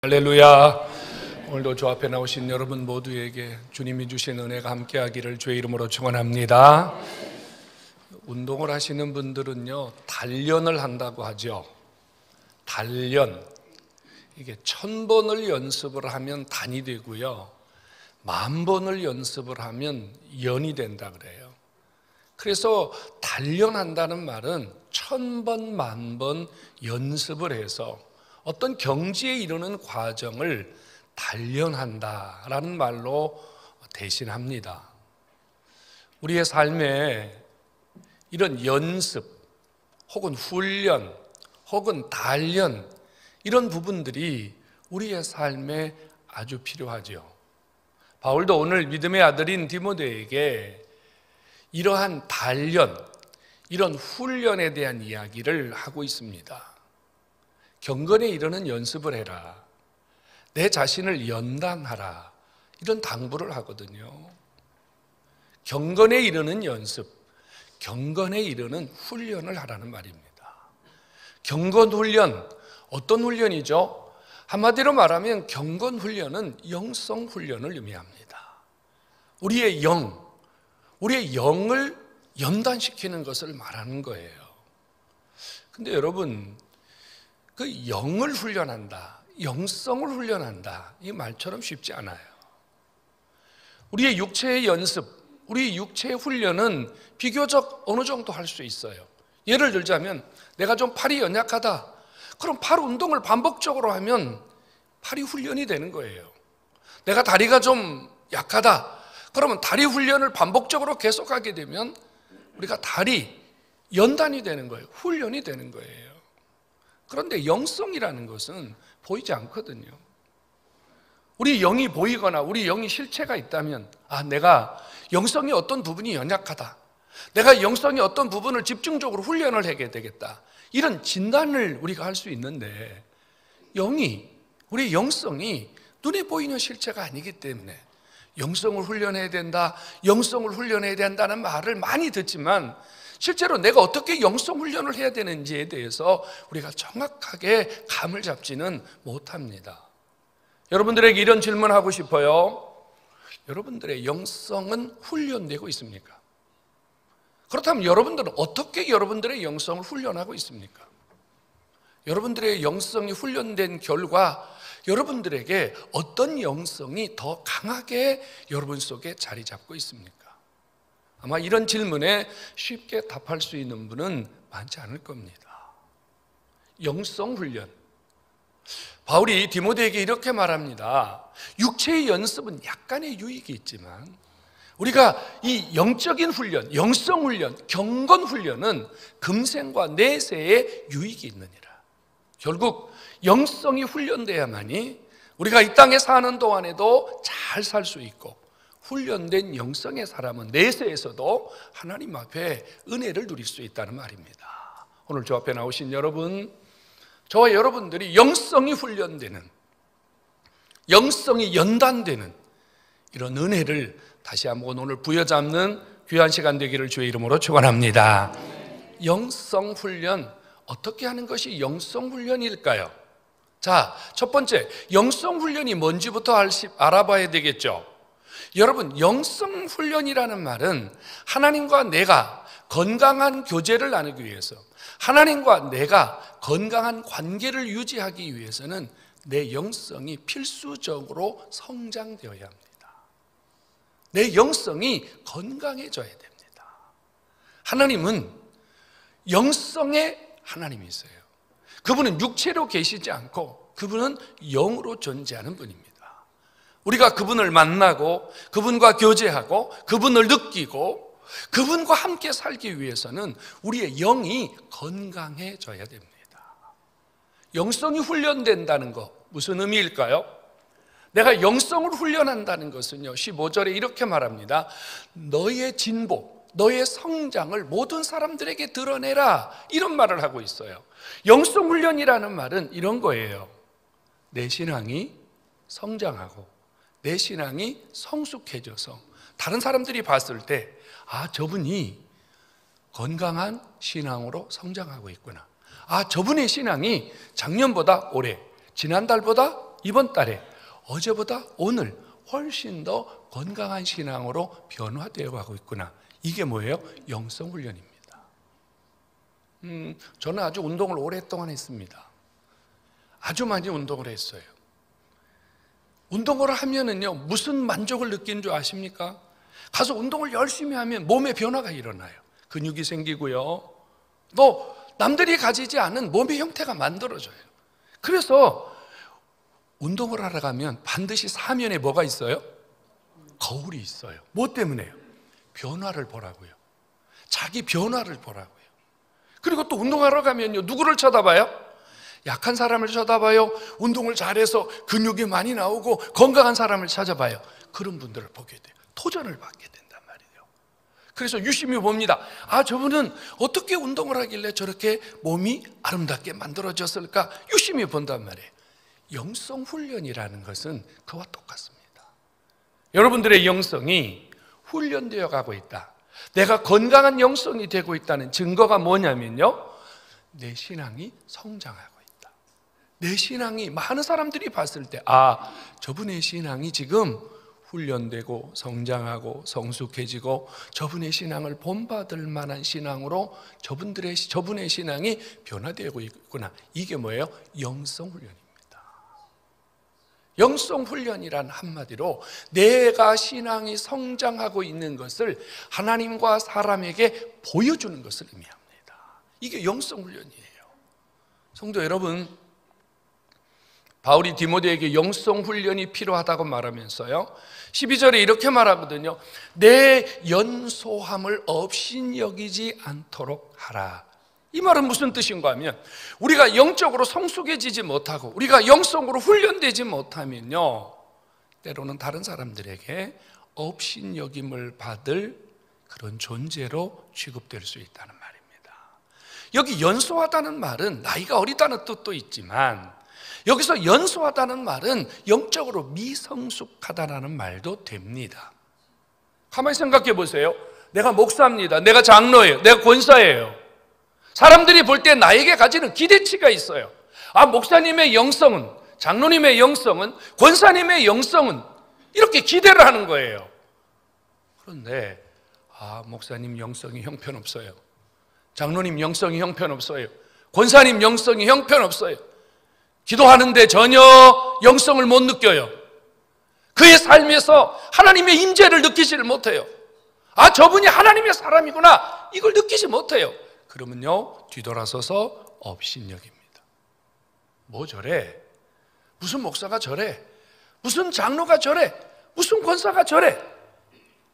할렐루야. 오늘도 주 앞에 나오신 여러분 모두에게 주님이 주신 은혜가 함께하기를 주의 이름으로 축원합니다. 운동을 하시는 분들은요, 단련을 한다고 하죠. 단련. 이게 1000번을 연습을 하면 단이 되고요, 10,000번을 연습을 하면 연이 된다 그래요. 그래서 단련한다는 말은 1000번, 10,000번 연습을 해서 어떤 경지에 이르는 과정을 단련한다라는 말로 대신합니다. 우리의 삶에 이런 연습 혹은 훈련 혹은 단련, 이런 부분들이 우리의 삶에 아주 필요하죠. 바울도 오늘 믿음의 아들인 디모데에게 이러한 단련, 이런 훈련에 대한 이야기를 하고 있습니다. 경건에 이르는 연습을 해라. 내 자신을 연단하라. 이런 당부를 하거든요. 경건에 이르는 연습, 경건에 이르는 훈련을 하라는 말입니다. 경건 훈련, 어떤 훈련이죠? 한마디로 말하면 경건 훈련은 영성 훈련을 의미합니다. 우리의 영을 연단시키는 것을 말하는 거예요. 근데 여러분, 그 영을 훈련한다, 영성을 훈련한다, 이 말처럼 쉽지 않아요. 우리의 육체의 연습, 우리 육체의 훈련은 비교적 어느 정도 할 수 있어요. 예를 들자면 내가 좀 팔이 연약하다, 그럼 팔 운동을 반복적으로 하면 팔이 훈련이 되는 거예요. 내가 다리가 좀 약하다, 그러면 다리 훈련을 반복적으로 계속하게 되면 우리가 다리 연단이 되는 거예요. 훈련이 되는 거예요. 그런데 영성이라는 것은 보이지 않거든요. 우리 영이 보이거나 우리 영이 실체가 있다면, 내가 영성이 어떤 부분이 연약하다, 내가 영성이 어떤 부분을 집중적으로 훈련을 하게 되겠다, 이런 진단을 우리가 할 수 있는데, 우리 영성이 눈에 보이는 실체가 아니기 때문에 영성을 훈련해야 된다, 영성을 훈련해야 된다는 말을 많이 듣지만 실제로 내가 어떻게 영성 훈련을 해야 되는지에 대해서 우리가 정확하게 감을 잡지는 못합니다. 여러분들에게 이런 질문하고 싶어요. 여러분들의 영성은 훈련되고 있습니까? 그렇다면 여러분들은 어떻게 여러분들의 영성을 훈련하고 있습니까? 여러분들의 영성이 훈련된 결과 여러분들에게 어떤 영성이 더 강하게 여러분 속에 자리 잡고 있습니까? 아마 이런 질문에 쉽게 답할 수 있는 분은 많지 않을 겁니다. 영성 훈련. 바울이 디모데에게 이렇게 말합니다. 육체의 연습은 약간의 유익이 있지만 우리가 이 영적인 훈련, 영성 훈련, 경건 훈련은 금생과 내세의 유익이 있느니라. 결국 영성이 훈련돼야만이 우리가 이 땅에 사는 동안에도 잘 살 수 있고, 훈련된 영성의 사람은 내세에서도 하나님 앞에 은혜를 누릴 수 있다는 말입니다. 오늘 저 앞에 나오신 여러분, 저와 여러분들이 영성이 훈련되는, 영성이 연단되는 이런 은혜를 다시 한번 오늘 부여잡는 귀한 시간 되기를 주의 이름으로 축원합니다. 영성 훈련, 어떻게 하는 것이 영성 훈련일까요? 자, 첫 번째, 영성 훈련이 뭔지부터 알아봐야 되겠죠. 여러분, 영성 훈련이라는 말은 하나님과 내가 건강한 교제를 나누기 위해서, 하나님과 내가 건강한 관계를 유지하기 위해서는 내 영성이 필수적으로 성장되어야 합니다. 내 영성이 건강해져야 됩니다. 하나님은 영성의 하나님이세요. 그분은 육체로 계시지 않고 그분은 영으로 존재하는 분입니다. 우리가 그분을 만나고 그분과 교제하고 그분을 느끼고 그분과 함께 살기 위해서는 우리의 영이 건강해져야 됩니다. 영성이 훈련된다는 것, 무슨 의미일까요? 내가 영성을 훈련한다는 것은요, 15절에 이렇게 말합니다. 너의 진보, 너의 성장을 모든 사람들에게 드러내라, 이런 말을 하고 있어요. 영성 훈련이라는 말은 이런 거예요. 내 신앙이 성장하고 내 신앙이 성숙해져서 다른 사람들이 봤을 때, 저분이 건강한 신앙으로 성장하고 있구나. 저분의 신앙이 작년보다 올해, 지난달보다 이번 달에 어제보다 오늘 훨씬 더 건강한 신앙으로 변화되어 가고 있구나. 이게 뭐예요? 영성훈련입니다. 저는 아주 운동을 오랫동안 했습니다. 아주 많이 운동을 했어요. 운동을 하면은요, 무슨 만족을 느끼는 줄 아십니까? 가서 운동을 열심히 하면 몸에 변화가 일어나요. 근육이 생기고요, 또 남들이 가지지 않은 몸의 형태가 만들어져요. 그래서 운동을 하러 가면 반드시 사면에 뭐가 있어요? 거울이 있어요. 뭐 때문에요? 변화를 보라고요. 자기 변화를 보라고요. 그리고 또 운동하러 가면요, 누구를 쳐다봐요? 약한 사람을 쳐다봐요? 운동을 잘해서 근육이 많이 나오고 건강한 사람을 찾아봐요? 그런 분들을 보게 돼요. 도전을 받게 된단 말이에요. 그래서 유심히 봅니다. 아, 저분은 어떻게 운동을 하길래 저렇게 몸이 아름답게 만들어졌을까? 유심히 본단 말이에요. 영성 훈련이라는 것은 그와 똑같습니다. 여러분들의 영성이 훈련되어 가고 있다, 내가 건강한 영성이 되고 있다는 증거가 뭐냐면요, 내 신앙이 성장하고 있다. 내 신앙이 많은 사람들이 봤을 때, 아, 저분의 신앙이 지금 훈련되고 성장하고 성숙해지고 저분의 신앙을 본받을 만한 신앙으로 저분의 신앙이 변화되고 있구나. 이게 뭐예요? 영성 훈련입니다. 영성 훈련이란 한마디로 내가 신앙이 성장하고 있는 것을 하나님과 사람에게 보여주는 것을 의미합니다. 이게 영성 훈련이에요. 성도 여러분, 바울이 디모데에게 영성 훈련이 필요하다고 말하면서요, 12절에 이렇게 말하거든요. 내 연소함을 업신여기지 않도록 하라. 이 말은 무슨 뜻인가 하면, 우리가 영적으로 성숙해지지 못하고 우리가 영성으로 훈련되지 못하면요, 때로는 다른 사람들에게 업신여김을 받을 그런 존재로 취급될 수 있다는 말입니다. 여기 연소하다는 말은 나이가 어리다는 뜻도 있지만, 여기서 연소하다는 말은 영적으로 미성숙하다는 말도 됩니다. 가만히 생각해 보세요. 내가 목사입니다. 내가 장로예요. 내가 권사예요. 사람들이 볼 때 나에게 가지는 기대치가 있어요. 아, 목사님의 영성은, 장로님의 영성은, 권사님의 영성은, 이렇게 기대를 하는 거예요. 그런데 아, 목사님 영성이 형편없어요. 장로님 영성이 형편없어요. 권사님 영성이 형편없어요. 기도하는데 전혀 영성을 못 느껴요. 그의 삶에서 하나님의 임재를 느끼지를 못해요. 아, 저분이 하나님의 사람이구나, 이걸 느끼지 못해요. 그러면요, 뒤돌아서서 업신여깁니다. 뭐 저래? 무슨 목사가 저래? 무슨 장로가 저래? 무슨 권사가 저래?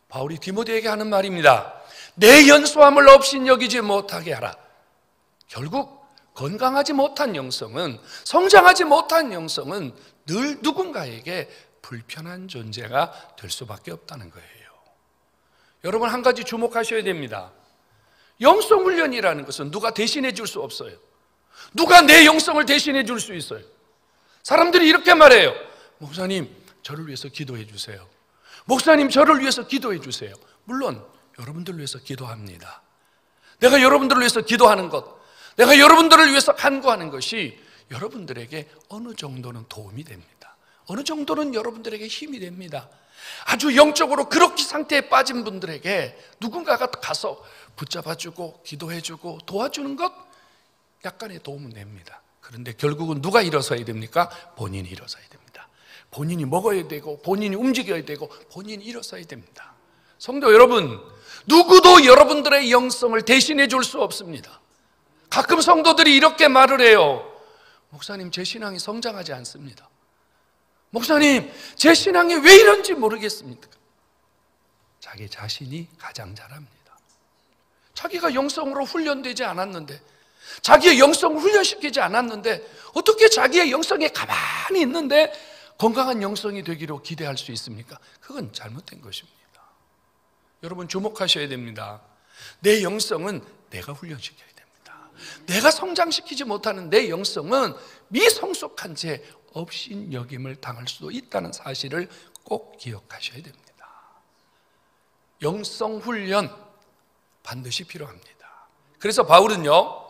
바울이 디모데에게 하는 말입니다. 내 연소함을 업신여기지 못하게 하라. 결국 건강하지 못한 영성은, 성장하지 못한 영성은 늘 누군가에게 불편한 존재가 될 수밖에 없다는 거예요. 여러분, 한 가지 주목하셔야 됩니다. 영성 훈련이라는 것은 누가 대신해 줄 수 없어요. 누가 내 영성을 대신해 줄 수 있어요? 사람들이 이렇게 말해요. 목사님, 저를 위해서 기도해 주세요. 목사님, 저를 위해서 기도해 주세요. 물론 여러분들을 위해서 기도합니다. 내가 여러분들을 위해서 기도하는 것, 내가 여러분들을 위해서 간구하는 것이 여러분들에게 어느 정도는 도움이 됩니다. 어느 정도는 여러분들에게 힘이 됩니다. 아주 영적으로 그렇게 상태에 빠진 분들에게 누군가가 가서 붙잡아주고 기도해주고 도와주는 것, 약간의 도움은 됩니다. 그런데 결국은 누가 일어서야 됩니까? 본인이 일어서야 됩니다. 본인이 먹어야 되고 본인이 움직여야 되고 본인이 일어서야 됩니다. 성도 여러분, 누구도 여러분들의 영성을 대신해 줄 수 없습니다. 가끔 성도들이 이렇게 말을 해요. 목사님, 제 신앙이 성장하지 않습니다. 목사님, 제 신앙이 왜 이런지 모르겠습니다. 자기 자신이 가장 잘합니다. 자기가 영성으로 훈련되지 않았는데, 자기의 영성을 훈련시키지 않았는데 어떻게 자기의 영성에 가만히 있는데 건강한 영성이 되기로 기대할 수 있습니까? 그건 잘못된 것입니다. 여러분, 주목하셔야 됩니다. 내 영성은 내가 훈련시켜야 됩니다. 내가 성장시키지 못하는 내 영성은 미성숙한 채 업신여김을 당할 수도 있다는 사실을 꼭 기억하셔야 됩니다. 영성 훈련 반드시 필요합니다. 그래서 바울은요,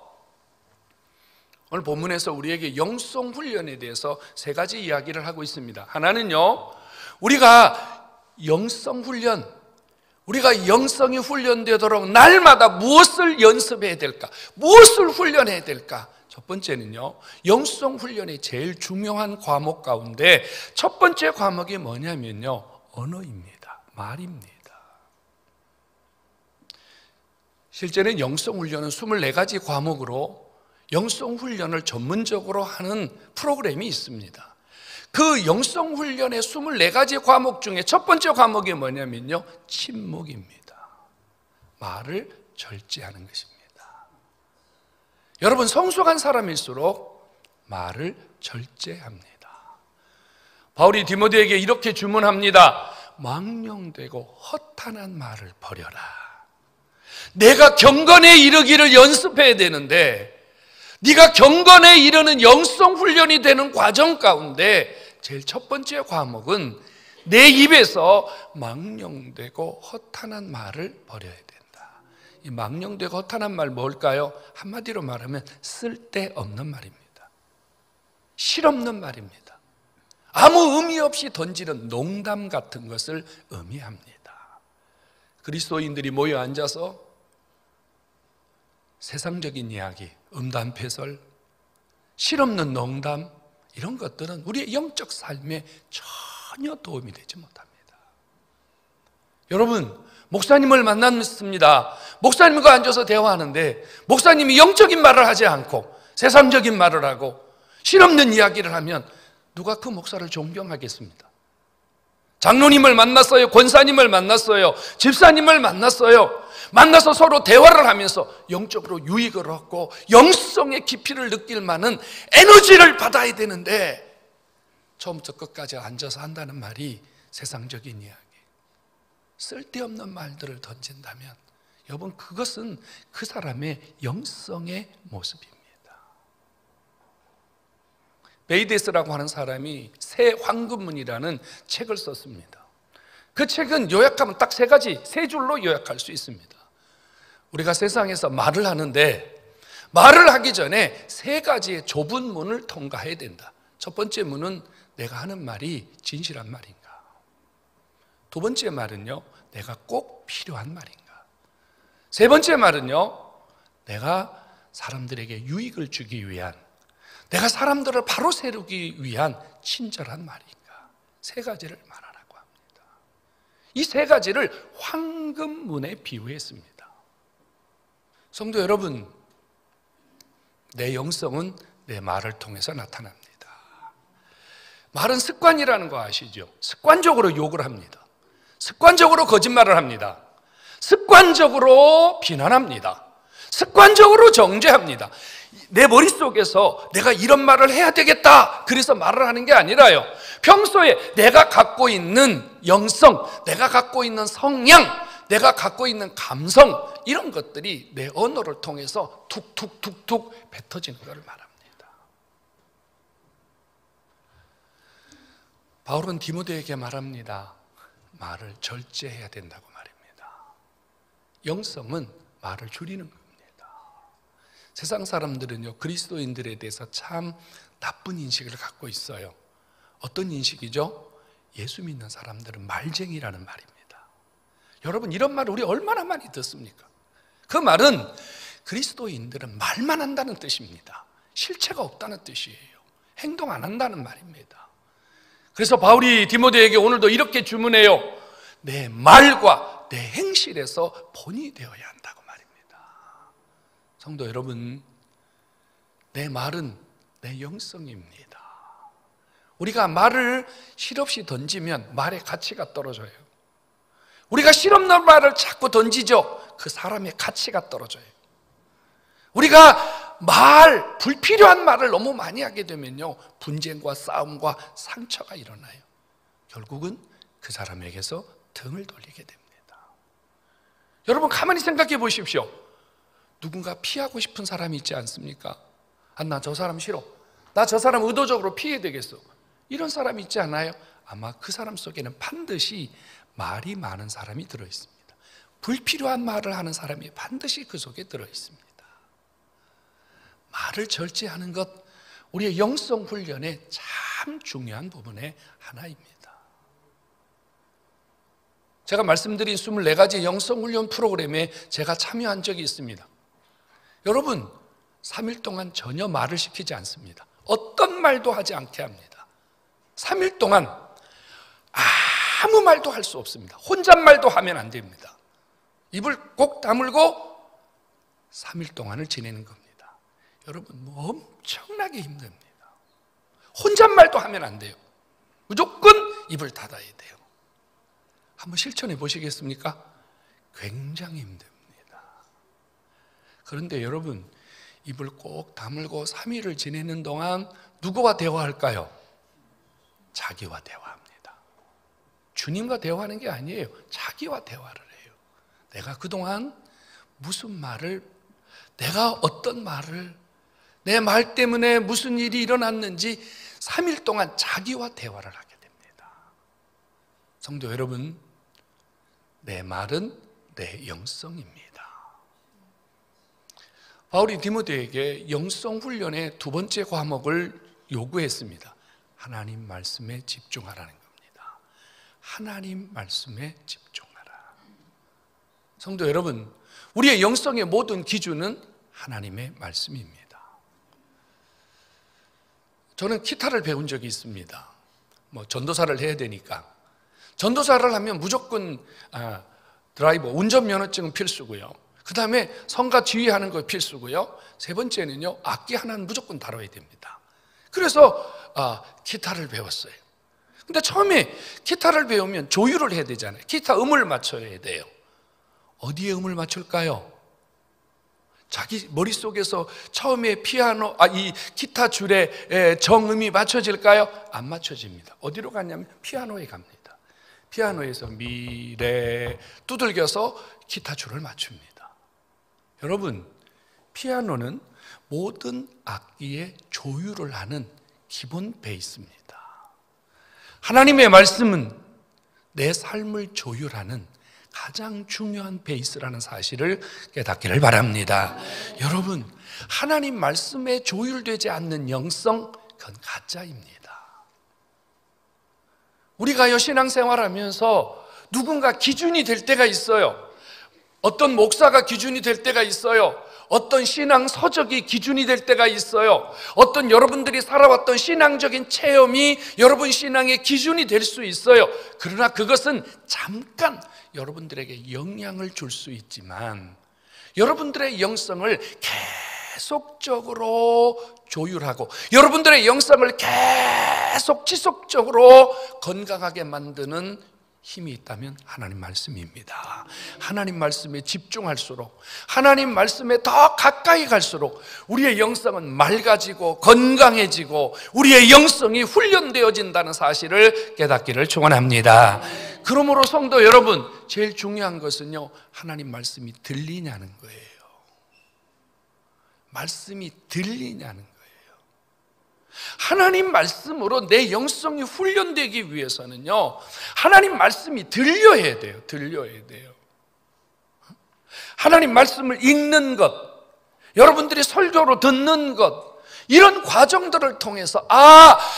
오늘 본문에서 우리에게 영성 훈련에 대해서 세 가지 이야기를 하고 있습니다. 하나는요, 우리가 영성 훈련, 우리가 영성이 훈련되도록 날마다 무엇을 연습해야 될까? 무엇을 훈련해야 될까? 첫 번째는요, 영성 훈련의 제일 중요한 과목 가운데 첫 번째 과목이 뭐냐면요, 언어입니다. 말입니다. 실제는 영성 훈련은 24가지 과목으로 영성 훈련을 전문적으로 하는 프로그램이 있습니다. 그 영성 훈련의 24가지 과목 중에 첫 번째 과목이 뭐냐면요, 침묵입니다. 말을 절제하는 것입니다. 여러분, 성숙한 사람일수록 말을 절제합니다. 바울이 디모데에게 이렇게 주문합니다. 망령되고 허탄한 말을 버려라. 내가 경건에 이르기를 연습해야 되는데, 네가 경건에 이르는 영성 훈련이 되는 과정 가운데 제일 첫 번째 과목은 내 입에서 망령되고 허탄한 말을 버려야 된다. 이 망령되고 허탄한 말 뭘까요? 한마디로 말하면 쓸데없는 말입니다. 실없는 말입니다. 아무 의미 없이 던지는 농담 같은 것을 의미합니다. 그리스도인들이 모여 앉아서 세상적인 이야기, 음담패설, 실없는 농담, 이런 것들은 우리의 영적 삶에 전혀 도움이 되지 못합니다. 여러분, 목사님을 만났습니다. 목사님과 앉아서 대화하는데 목사님이 영적인 말을 하지 않고 세상적인 말을 하고 실없는 이야기를 하면 누가 그 목사를 존경하겠습니다? 장로님을 만났어요. 권사님을 만났어요. 집사님을 만났어요. 만나서 서로 대화를 하면서 영적으로 유익을 얻고 영성의 깊이를 느낄 만한 에너지를 받아야 되는데 처음부터 끝까지 앉아서 한다는 말이 세상적인 이야기, 쓸데없는 말들을 던진다면 여러분, 그것은 그 사람의 영성의 모습입니다. 베이데스라고 하는 사람이 새 황금문이라는 책을 썼습니다. 그 책은 요약하면 딱 세 줄로 요약할 수 있습니다. 우리가 세상에서 말을 하는데 말을 하기 전에 3가지의 좁은 문을 통과해야 된다. 첫 번째 문은 내가 하는 말이 진실한 말인가? 두 번째 말은요, 내가 꼭 필요한 말인가? 세 번째 말은요, 내가 사람들에게 유익을 주기 위한, 내가 사람들을 바로 세우기 위한 친절한 말인가? 3가지를 말하라고 합니다. 이 3가지를 황금문에 비유했습니다. 성도 여러분, 내 영성은 내 말을 통해서 나타납니다. 말은 습관이라는 거 아시죠? 습관적으로 욕을 합니다. 습관적으로 거짓말을 합니다. 습관적으로 비난합니다. 습관적으로 정죄합니다. 내 머릿속에서 내가 이런 말을 해야 되겠다, 그래서 말을 하는 게 아니라요, 평소에 내가 갖고 있는 영성, 내가 갖고 있는 성향, 내가 갖고 있는 감성, 이런 것들이 내 언어를 통해서 툭툭툭툭 뱉어지는 것을 말합니다. 바울은 디모데에게 말합니다. 말을 절제해야 된다고 말입니다. 영성은 말을 줄이는 겁니다. 세상 사람들은요, 그리스도인들에 대해서 참 나쁜 인식을 갖고 있어요. 어떤 인식이죠? 예수 믿는 사람들은 말쟁이라는 말입니다. 여러분, 이런 말을 우리 얼마나 많이 듣습니까? 그 말은 그리스도인들은 말만 한다는 뜻입니다. 실체가 없다는 뜻이에요. 행동 안 한다는 말입니다. 그래서 바울이 디모데에게 오늘도 이렇게 주문해요. 내 말과 내 행실에서 본이 되어야 한다고 말입니다. 성도 여러분, 내 말은 내 영성입니다. 우리가 말을 실없이 던지면 말의 가치가 떨어져요. 우리가 실없는 말을 자꾸 던지죠. 그 사람의 가치가 떨어져요. 우리가 불필요한 말을 너무 많이 하게 되면요, 분쟁과 싸움과 상처가 일어나요. 결국은 그 사람에게서 등을 돌리게 됩니다. 여러분, 가만히 생각해 보십시오. 누군가 피하고 싶은 사람이 있지 않습니까? 나 저 사람 싫어. 나 저 사람 의도적으로 피해야 되겠어. 이런 사람이 있지 않아요? 아마 그 사람 속에는 반드시 말이 많은 사람이 들어있습니다. 불필요한 말을 하는 사람이 반드시 그 속에 들어있습니다. 말을 절제하는 것, 우리의 영성 훈련의 참 중요한 부분의 하나입니다. 제가 말씀드린 24가지 영성 훈련 프로그램에 제가 참여한 적이 있습니다. 여러분, 3일 동안 전혀 말을 시키지 않습니다. 어떤 말도 하지 않게 합니다. 3일 동안 아무 말도 할 수 없습니다. 혼잣말도 하면 안 됩니다. 입을 꼭 다물고 3일 동안을 지내는 겁니다. 여러분, 엄청나게 힘듭니다. 혼잣말도 하면 안 돼요. 무조건 입을 닫아야 돼요. 한번 실천해 보시겠습니까? 굉장히 힘듭니다. 그런데 여러분, 입을 꼭 다물고 3일을 지내는 동안 누구와 대화할까요? 자기와 대화합니다. 주님과 대화하는 게 아니에요. 자기와 대화를 해요. 내가 그동안 무슨 말을, 내가 어떤 말을, 내 말 때문에 무슨 일이 일어났는지 3일 동안 자기와 대화를 하게 됩니다. 성도 여러분, 내 말은 내 영성입니다. 바울이 디모데에게 영성 훈련의 두 번째 과목을 요구했습니다. 하나님 말씀에 집중하라는 겁니다. 하나님 말씀에 집중하라. 성도 여러분, 우리의 영성의 모든 기준은 하나님의 말씀입니다. 저는 기타를 배운 적이 있습니다. 전도사를 해야 되니까. 전도사를 하면 무조건 드라이버, 운전면허증은 필수고요. 그 다음에 성가 지휘하는 거 필수고요. 세 번째는요, 악기 하나는 무조건 다뤄야 됩니다. 그래서 기타를 배웠어요. 근데 처음에 기타를 배우면 조율을 해야 되잖아요. 기타 음을 맞춰야 돼요. 어디에 음을 맞출까요? 자기 머릿속에서 처음에 피아노, 이 기타 줄에 정음이 맞춰질까요? 안 맞춰집니다. 어디로 가냐면 피아노에 갑니다. 피아노에서 미, 레 두들겨서 기타 줄을 맞춥니다. 여러분, 피아노는 모든 악기의 조율을 하는 기본 베이스입니다. 하나님의 말씀은 내 삶을 조율하는 가장 중요한 베이스라는 사실을 깨닫기를 바랍니다. 여러분, 하나님 말씀에 조율되지 않는 영성, 그건 가짜입니다. 우리가요, 신앙생활하면서 누군가 기준이 될 때가 있어요. 어떤 목사가 기준이 될 때가 있어요. 어떤 신앙 서적이 기준이 될 때가 있어요. 어떤 여러분들이 살아왔던 신앙적인 체험이 여러분 신앙의 기준이 될 수 있어요. 그러나 그것은 잠깐 여러분들에게 영향을 줄 수 있지만 여러분들의 영성을 계속적으로 조율하고 여러분들의 영성을 계속 지속적으로 건강하게 만드는 힘이 있다면 하나님 말씀입니다. 하나님 말씀에 집중할수록, 하나님 말씀에 더 가까이 갈수록 우리의 영성은 맑아지고 건강해지고 우리의 영성이 훈련되어진다는 사실을 깨닫기를 축원합니다. 그러므로 성도 여러분, 제일 중요한 것은요, 하나님 말씀이 들리냐는 거예요. 말씀이 들리냐는 거예요. 하나님 말씀으로 내 영성이 훈련되기 위해서는요, 하나님 말씀이 들려야 돼요. 들려야 돼요. 하나님 말씀을 읽는 것, 여러분들이 설교로 듣는 것, 이런 과정들을 통해서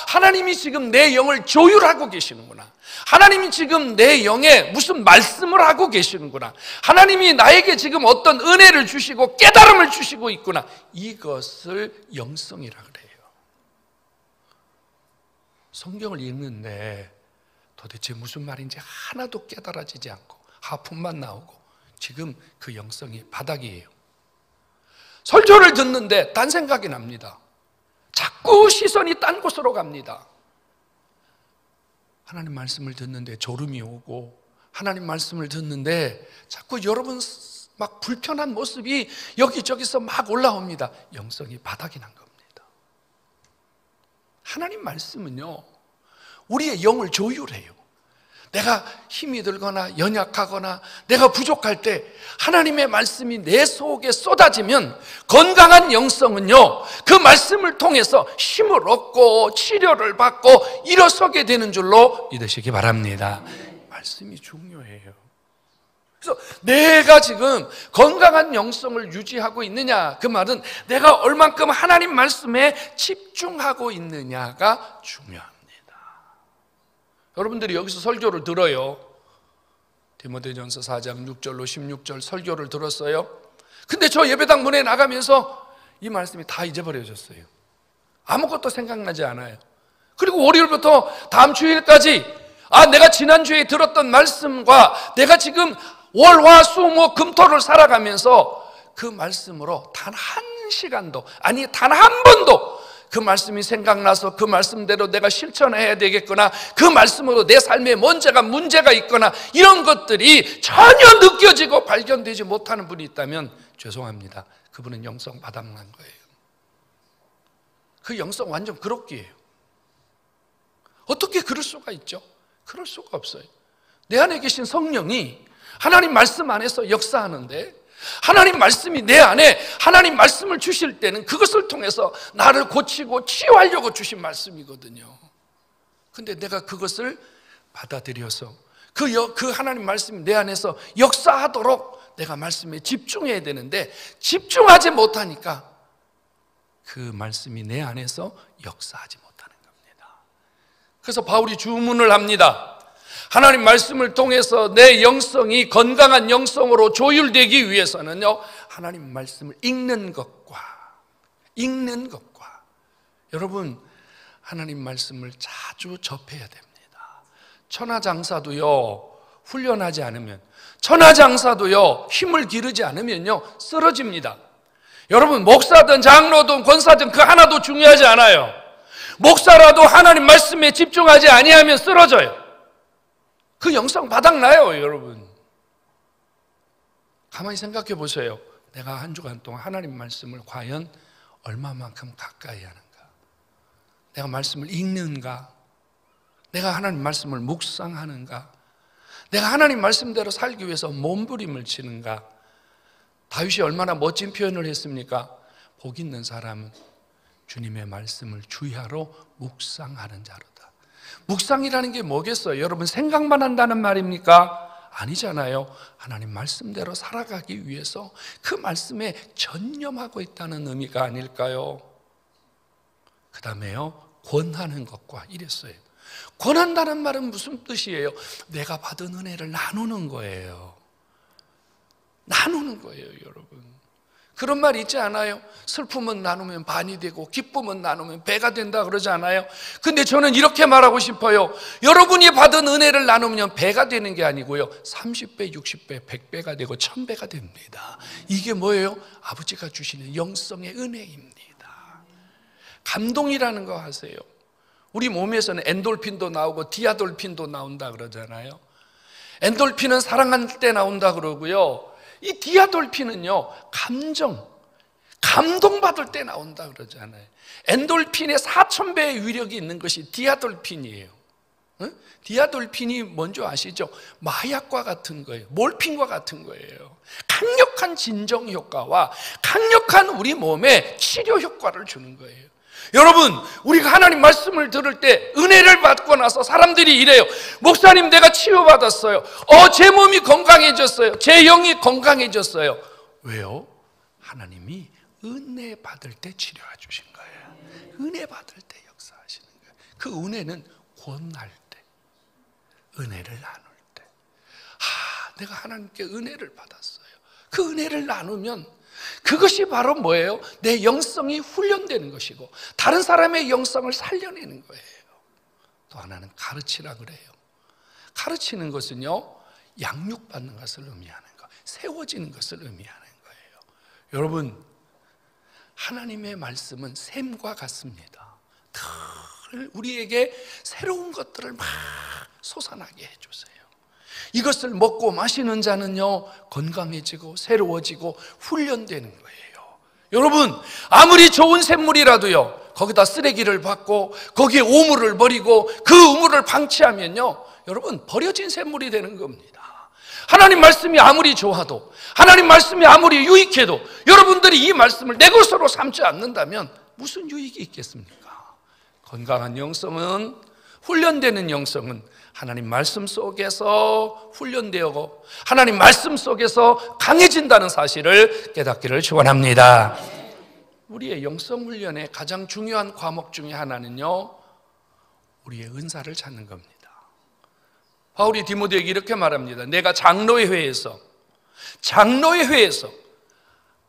하나님이 지금 내 영을 조율하고 계시는구나. 하나님이 지금 내 영에 무슨 말씀을 하고 계시는구나. 하나님이 나에게 지금 어떤 은혜를 주시고 깨달음을 주시고 있구나. 이것을 영성이라 그래요. 성경을 읽는데 도대체 무슨 말인지 하나도 깨달아지지 않고 하품만 나오고 지금 그 영성이 바닥이에요. 설교를 듣는데 딴 생각이 납니다. 자꾸 시선이 딴 곳으로 갑니다. 하나님 말씀을 듣는데 졸음이 오고 하나님 말씀을 듣는데 자꾸 여러분 막 불편한 모습이 여기저기서 막 올라옵니다. 영성이 바닥이 난 겁니다. 하나님 말씀은요, 우리의 영을 조율해요. 내가 힘이 들거나 연약하거나 내가 부족할 때 하나님의 말씀이 내 속에 쏟아지면 건강한 영성은요, 그 말씀을 통해서 힘을 얻고 치료를 받고 일어서게 되는 줄로 믿으시기 바랍니다. 말씀이 중요해요. 그래서 내가 지금 건강한 영성을 유지하고 있느냐, 그 말은 내가 얼만큼 하나님 말씀에 집중하고 있느냐가 중요합니다. 여러분들이 여기서 설교를 들어요. 디모데전서 4장 6절로 16절 설교를 들었어요. 근데 저 예배당 문에 나가면서 이 말씀이 다 잊어버려졌어요. 아무것도 생각나지 않아요. 그리고 월요일부터 다음 주일까지 내가 지난주에 들었던 말씀과 내가 지금 월, 화, 수, 목, 금토를 살아가면서 그 말씀으로 단 한 시간도, 아니 단 한 번도 그 말씀이 생각나서 그 말씀대로 내가 실천해야 되겠거나 그 말씀으로 내 삶에 문제가 있거나 이런 것들이 전혀 느껴지고 발견되지 못하는 분이 있다면 죄송합니다. 그분은 영성 바닥난 거예요. 그 영성 완전 그럭기예요. 어떻게 그럴 수가 있죠? 그럴 수가 없어요. 내 안에 계신 성령이 하나님 말씀 안에서 역사하는데, 하나님 말씀이 내 안에 하나님 말씀을 주실 때는 그것을 통해서 나를 고치고 치유하려고 주신 말씀이거든요. 근데 내가 그것을 받아들여서 그 하나님 말씀이 내 안에서 역사하도록 내가 말씀에 집중해야 되는데 집중하지 못하니까 그 말씀이 내 안에서 역사하지 못하는 겁니다. 그래서 바울이 주문을 합니다. 하나님 말씀을 통해서 내 영성이 건강한 영성으로 조율되기 위해서는요, 하나님 말씀을 읽는 것과 여러분, 하나님 말씀을 자주 접해야 됩니다. 천하장사도요, 훈련하지 않으면, 천하장사도요, 힘을 기르지 않으면요, 쓰러집니다. 여러분, 목사든 장로든 권사든 그 하나도 중요하지 않아요. 목사라도 하나님 말씀에 집중하지 아니하면 쓰러져요. 그 영성 바닥나요, 여러분. 가만히 생각해 보세요. 내가 한 주간 동안 하나님 말씀을 과연 얼마만큼 가까이 하는가? 내가 말씀을 읽는가? 내가 하나님 말씀을 묵상하는가? 내가 하나님 말씀대로 살기 위해서 몸부림을 치는가? 다윗이 얼마나 멋진 표현을 했습니까? 복 있는 사람은 주님의 말씀을 주야로 묵상하는 자로다. 묵상이라는 게 뭐겠어요? 여러분, 생각만 한다는 말입니까? 아니잖아요. 하나님 말씀대로 살아가기 위해서 그 말씀에 전념하고 있다는 의미가 아닐까요? 그 다음에요, 권하는 것과 이랬어요. 권한다는 말은 무슨 뜻이에요? 내가 받은 은혜를 나누는 거예요. 나누는 거예요, 여러분. 그런 말 있지 않아요? 슬픔은 나누면 반이 되고 기쁨은 나누면 배가 된다 그러지 않아요? 근데 저는 이렇게 말하고 싶어요. 여러분이 받은 은혜를 나누면 배가 되는 게 아니고요, 30배, 60배, 100배가 되고 1000배가 됩니다. 이게 뭐예요? 아버지가 주시는 영성의 은혜입니다. 감동이라는 거 아세요? 우리 몸에서는 엔돌핀도 나오고 디아돌핀도 나온다 그러잖아요. 엔돌핀은 사랑할 때 나온다 그러고요, 이 디아돌핀은요, 감동받을 때 나온다 그러잖아요. 엔돌핀의 4000배의 위력이 있는 것이 디아돌핀이에요. 디아돌핀이 뭔지 아시죠? 마약과 같은 거예요. 몰핀과 같은 거예요. 강력한 진정 효과와 강력한 우리 몸에 치료 효과를 주는 거예요. 여러분, 우리가 하나님 말씀을 들을 때 은혜를 받고 나서 사람들이 이래요. 목사님, 내가 치유받았어요. 제 몸이 건강해졌어요. 제 영이 건강해졌어요. 왜요? 하나님이 은혜 받을 때 치료해 주신 거예요. 은혜 받을 때 역사하시는 거예요. 그 은혜는 권할 때, 은혜를 나눌 때, 내가 하나님께 은혜를 받았어요. 그 은혜를 나누면 그것이 바로 뭐예요? 내 영성이 훈련되는 것이고 다른 사람의 영성을 살려내는 거예요. 또 하나는 가르치라 그래요. 가르치는 것은요, 양육받는 것을 의미하는 거, 세워지는 것을 의미하는 거예요. 여러분, 하나님의 말씀은 샘과 같습니다. 늘 우리에게 새로운 것들을 막 솟아나게 해주세요. 이것을 먹고 마시는 자는요, 건강해지고 새로워지고 훈련되는 거예요. 여러분, 아무리 좋은 샘물이라도요, 거기다 쓰레기를 받고 거기에 오물을 버리고 그 우물을 방치하면요, 여러분, 버려진 샘물이 되는 겁니다. 하나님 말씀이 아무리 좋아도, 하나님 말씀이 아무리 유익해도 여러분들이 이 말씀을 내 것으로 삼지 않는다면 무슨 유익이 있겠습니까? 건강한 영성은 훈련되는 영성은 하나님 말씀 속에서 훈련되고 하나님 말씀 속에서 강해진다는 사실을 깨닫기를 축원합니다. 우리의 영성 훈련의 가장 중요한 과목 중에 하나는요, 우리의 은사를 찾는 겁니다. 바울이 디모데에게 이렇게 말합니다. 내가 장로의 회에서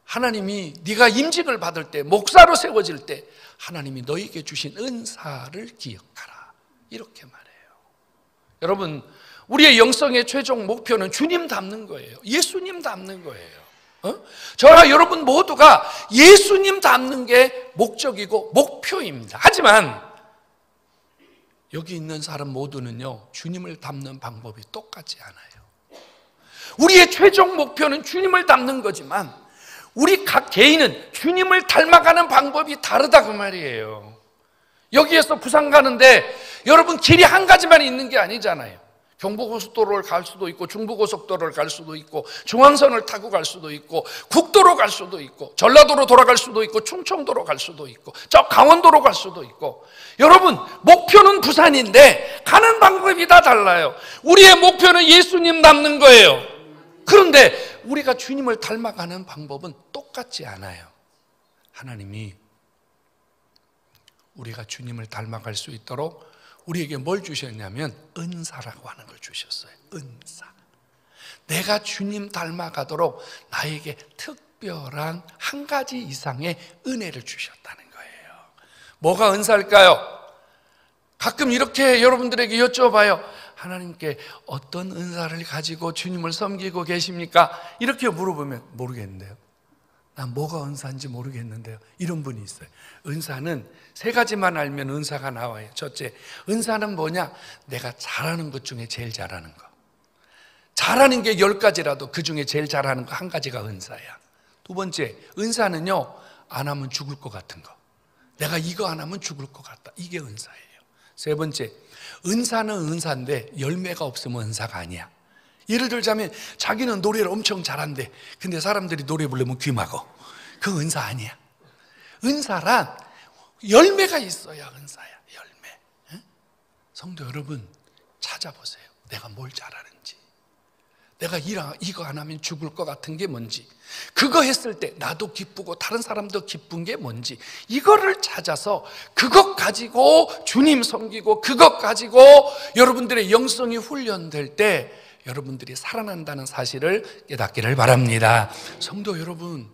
하나님이 네가 임직을 받을 때, 목사로 세워질 때 하나님이 너에게 주신 은사를 기억하라, 이렇게 말해요. 여러분, 우리의 영성의 최종 목표는 주님 닮는 거예요. 예수님 닮는 거예요. 저와 여러분 모두가 예수님 닮는 게 목적이고 목표입니다. 하지만 여기 있는 사람 모두는요, 주님을 닮는 방법이 똑같지 않아요. 우리의 최종 목표는 주님을 닮는 거지만 우리 각 개인은 주님을 닮아가는 방법이 다르다, 그 말이에요. 여기에서 부산 가는데 여러분, 길이 한 가지만 있는 게 아니잖아요. 경부고속도로를 갈 수도 있고, 중부고속도로를 갈 수도 있고, 중앙선을 타고 갈 수도 있고, 국도로 갈 수도 있고, 전라도로 돌아갈 수도 있고, 충청도로 갈 수도 있고, 저 강원도로 갈 수도 있고. 여러분, 목표는 부산인데 가는 방법이 다 달라요. 우리의 목표는 예수님 닮는 거예요. 그런데 우리가 주님을 닮아가는 방법은 똑같지 않아요. 하나님이 우리가 주님을 닮아갈 수 있도록 우리에게 뭘 주셨냐면 은사라고 하는 걸 주셨어요. 은사. 내가 주님 닮아가도록 나에게 특별한 한 가지 이상의 은혜를 주셨다는 거예요. 뭐가 은사일까요? 가끔 이렇게 여러분들에게 여쭤봐요. 하나님께 어떤 은사를 가지고 주님을 섬기고 계십니까? 이렇게 물어보면 모르겠는데요. 난 뭐가 은사인지 모르겠는데요. 이런 분이 있어요. 은사는 세 가지만 알면 은사가 나와요. 첫째, 은사는 뭐냐? 내가 잘하는 것 중에 제일 잘하는 거. 잘하는 게 10가지라도 그 중에 제일 잘하는 거 한 가지가 은사야. 두 번째, 은사는요, 안 하면 죽을 것 같은 거. 내가 이거 안 하면 죽을 것 같다. 이게 은사예요. 세 번째, 은사는 은사인데 열매가 없으면 은사가 아니야. 예를 들자면 자기는 노래를 엄청 잘한대. 근데 사람들이 노래 부르면 귀 막어. 그거 은사 아니야. 은사란 열매가 있어야 은사야. 열매. 성도 여러분, 찾아보세요. 내가 뭘 잘하는지, 내가 이거 안 하면 죽을 것 같은 게 뭔지, 그거 했을 때 나도 기쁘고 다른 사람도 기쁜 게 뭔지, 이거를 찾아서 그것 가지고 주님 섬기고 그것 가지고 여러분들의 영성이 훈련될 때 여러분들이 살아난다는 사실을 깨닫기를 바랍니다. 성도 여러분,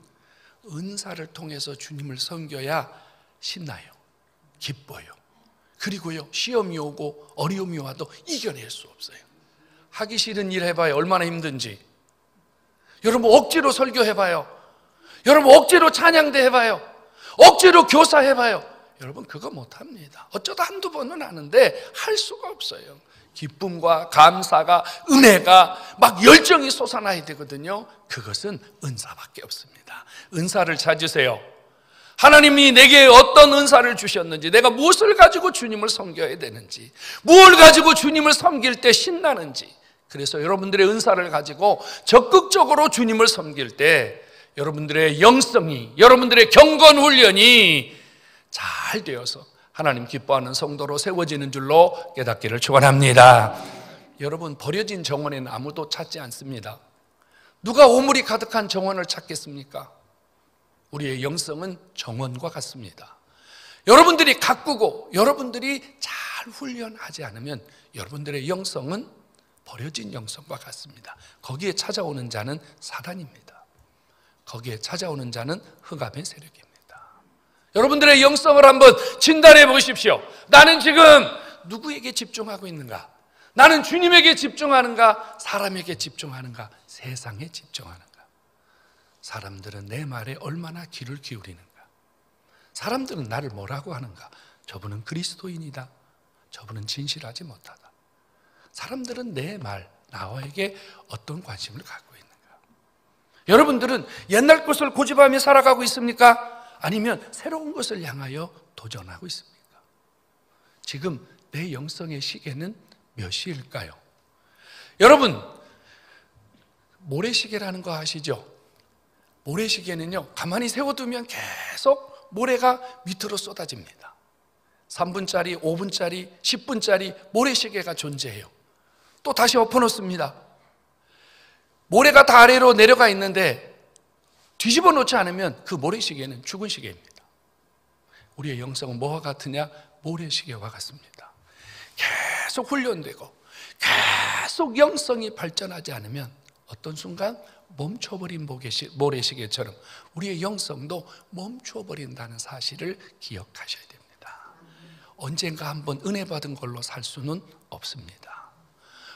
은사를 통해서 주님을 섬겨야 신나요. 기뻐요. 그리고요, 시험이 오고 어려움이 와도 이겨낼 수 없어요. 하기 싫은 일 해봐요. 얼마나 힘든지. 여러분, 억지로 설교해봐요. 여러분, 억지로 찬양대 해봐요. 억지로 교사 해봐요. 여러분, 그거 못합니다. 어쩌다 한두 번은 하는데 할 수가 없어요. 기쁨과 감사가, 은혜가 막 열정이 솟아나야 되거든요. 그것은 은사밖에 없습니다. 은사를 찾으세요. 하나님이 내게 어떤 은사를 주셨는지, 내가 무엇을 가지고 주님을 섬겨야 되는지, 무엇을 가지고 주님을 섬길 때 신나는지. 그래서 여러분들의 은사를 가지고 적극적으로 주님을 섬길 때 여러분들의 영성이, 여러분들의 경건 훈련이 잘 되어서 하나님 기뻐하는 성도로 세워지는 줄로 깨닫기를 축원합니다. 여러분, 버려진 정원에는 아무도 찾지 않습니다. 누가 오물이 가득한 정원을 찾겠습니까? 우리의 영성은 정원과 같습니다. 여러분들이 가꾸고 여러분들이 잘 훈련하지 않으면 여러분들의 영성은 버려진 영성과 같습니다. 거기에 찾아오는 자는 사단입니다. 거기에 찾아오는 자는 흑암의 세력입니다. 여러분들의 영성을 한번 진단해 보십시오. 나는 지금 누구에게 집중하고 있는가? 나는 주님에게 집중하는가? 사람에게 집중하는가? 세상에 집중하는가? 사람들은 내 말에 얼마나 귀를 기울이는가? 사람들은 나를 뭐라고 하는가? 저분은 그리스도인이다. 저분은 진실하지 못하다. 사람들은 내 말, 나에게 어떤 관심을 갖고 있는가? 여러분들은 옛날 것을 고집하며 살아가고 있습니까? 아니면 새로운 것을 향하여 도전하고 있습니까? 지금 내 영성의 시계는 몇 시일까요? 여러분, 모래시계라는 거 아시죠? 모래시계는요, 가만히 세워두면 계속 모래가 밑으로 쏟아집니다. 3분짜리, 5분짜리, 10분짜리 모래시계가 존재해요. 또 다시 엎어놓습니다. 모래가 다 아래로 내려가 있는데 뒤집어 놓지 않으면 그 모래시계는 죽은 시계입니다. 우리의 영성은 뭐와 같으냐? 모래시계와 같습니다. 계속 훈련되고 계속 영성이 발전하지 않으면 어떤 순간 멈춰버린 모래시계처럼 우리의 영성도 멈춰버린다는 사실을 기억하셔야 됩니다. 언젠가 한번 은혜 받은 걸로 살 수는 없습니다.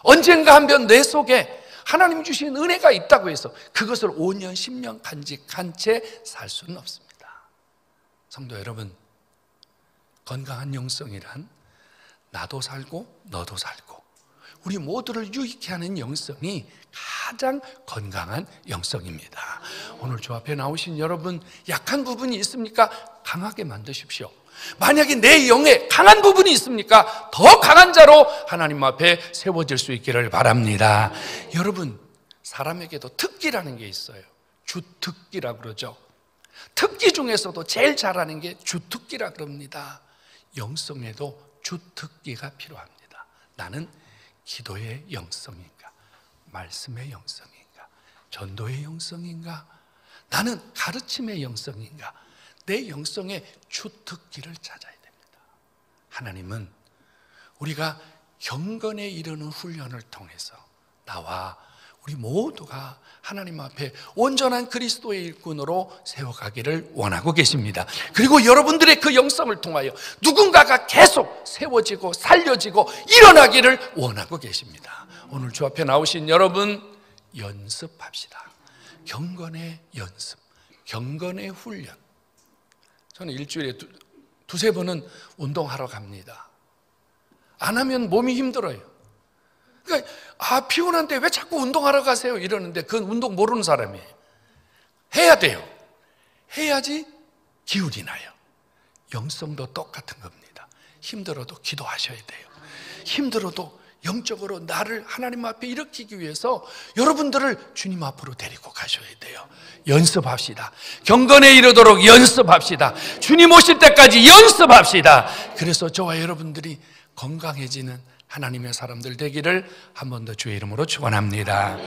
언젠가 한번 내 속에 하나님 주신 은혜가 있다고 해서 그것을 5년, 10년 간직한 채 살 수는 없습니다. 성도 여러분, 건강한 영성이란 나도 살고 너도 살고 우리 모두를 유익케 하는 영성이 가장 건강한 영성입니다. 오늘 저 앞에 나오신 여러분, 약한 부분이 있습니까? 강하게 만드십시오. 만약에 내 영에 강한 부분이 있습니까? 더 강한 자로 하나님 앞에 세워질 수 있기를 바랍니다. 여러분, 사람에게도 특기라는 게 있어요. 주특기라고 그러죠. 특기 중에서도 제일 잘하는 게 주특기라 그럽니다. 영성에도 주특기가 필요합니다. 나는 기도의 영성인가? 말씀의 영성인가? 전도의 영성인가? 나는 가르침의 영성인가? 내 영성의 주특기를 찾아야 됩니다. 하나님은 우리가 경건에 이르는 훈련을 통해서 나와 우리 모두가 하나님 앞에 온전한 그리스도의 일꾼으로 세워가기를 원하고 계십니다. 그리고 여러분들의 그 영성을 통하여 누군가가 계속 세워지고 살려지고 일어나기를 원하고 계십니다. 오늘 주 앞에 나오신 여러분, 연습합시다. 경건의 연습, 경건의 훈련. 저는 일주일에 두세 번은 운동하러 갑니다. 안 하면 몸이 힘들어요. 그러니까 피곤한데 왜 자꾸 운동하러 가세요? 이러는데 그건 운동 모르는 사람이에요. 해야 돼요. 해야지 기운이 나요. 영성도 똑같은 겁니다. 힘들어도 기도하셔야 돼요. 힘들어도 영적으로 나를 하나님 앞에 일으키기 위해서 여러분들을 주님 앞으로 데리고 가셔야 돼요. 연습합시다. 경건에 이르도록 연습합시다. 주님 오실 때까지 연습합시다. 그래서 저와 여러분들이 건강해지는 하나님의 사람들 되기를 한 번 더 주의 이름으로 축원합니다.